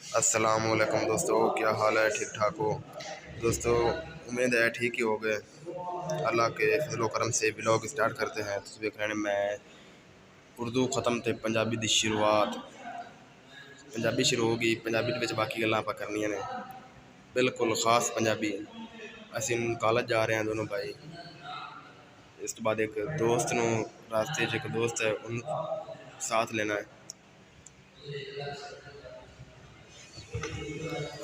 अस्सलामुअलैकुम दोस्तों, क्या हाल है? ठीक ठाक हो दोस्तों? उम्मीद है ठीक ही हो गए। अल्लाह के फजलो करम से व्लॉग स्टार्ट करते हैं। तुसीं वेख रहे हैं मैं उर्दू ख़त्म ते पंजाबी दी शुरुआत। पंजाबी शुरू होगी, पंजाबी विच बाकी गल्लां आपां करनियां ने, बिल्कुल खास पंजाबी। असीं कॉलेज जा रहे हैं दोनों भाई। इस तो बाद एक दोस्त नूं रास्ते च एक दोस्त है उन्होंने साथ लेना है।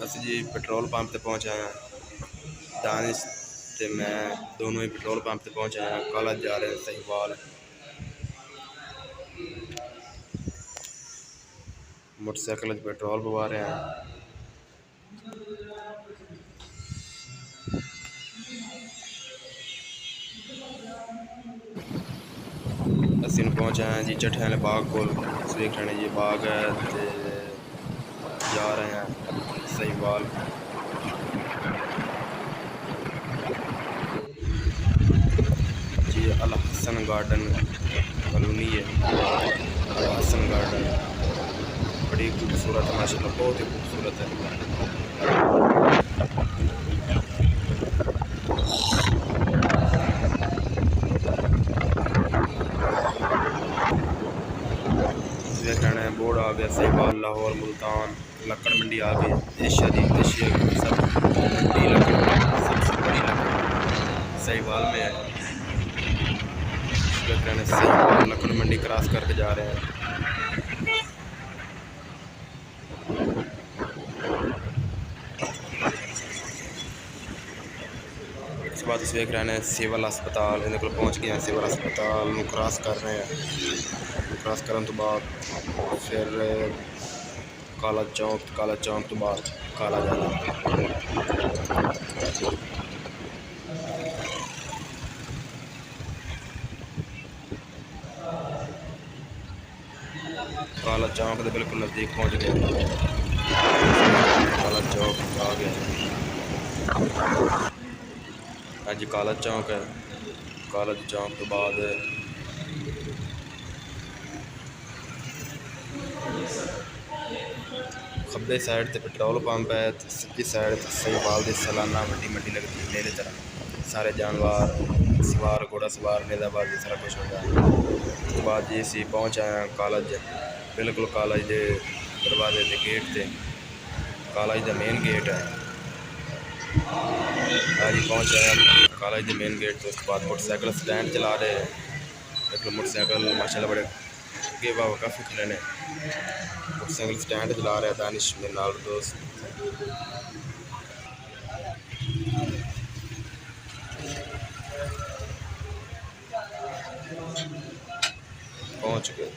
ਅਸੀਂ जी पेट्रोल पंप ते पहुँच आए हैं। दानिश ते मैं दोनों ही पेट्रोल पंप ते पहुँच आए हैं। कॉलेज जा रहे हैं सहीवाल। मोटरसाइकिल पेट्रोल पवा रहे हैं। ਅਸੀਂ पहुँच आए हैं जी चट्ठे वाले बाग को। देख रहे हैं ये बाग है ते जा रहे हैं सहीवाल। जी अल हसन गार्डन कॉलोनी है। अल हसन गार्डन बड़ी खूबसूरत है माशाल्लाह, बहुत ही खूबसूरत है। देख रहे हैं बोर्ड आ गया सहीवाल लाहौर मुल्तान लक्कड़ मंडी आ गई। एशिया की सब मंडी सबसे बड़ी लक्कड़ सहीवाल में है। देख रहे हैं सहीवाल लक्कड़ मंडी क्रॉस करके जा रहे हैं। इसके बाद देख रहे हैं सिविल अस्पताल इन्हें को पहुँच गए हैं। सिविल अस्पताल क्रॉस कर रहे हैं। क्रॉस करने तो बाद फिर काला चौंक तो बाद काला जाना। काला चौंक के बिल्कुल नज़दीक पहुँच गए। काला चौक आ गया। अज काला चौक है। काला चौक तो बाद खब्बे साइड ते पेट्रोल पंप है, सज्जी साइड सहीवाल की सालाना मंडी लगती है मेरे तरह। सारे जानवर सवार घोड़ा सवार नेज़ाबाजी सारा कुछ होता है। उसके बाद जी असी पहुँच आए हैं कॉलेज। बिल्कुल कॉलेज के दरवाजे के गेट से कॉलेज का मेन गेट है। आज पहुँच आए हैं कॉलेज के मेन गेट। तो उसके बाद मोटरसाइकिल स्टैंड चला रहे हैं। एक मोटरसाइकिल माशाल्लाह बड़े अगे बाबा काफ़ी खड़े ने। मोटरसाइकिल स्टैंड चला रहा है दानिश मेरे नाल दोस्त। पहुँच गए।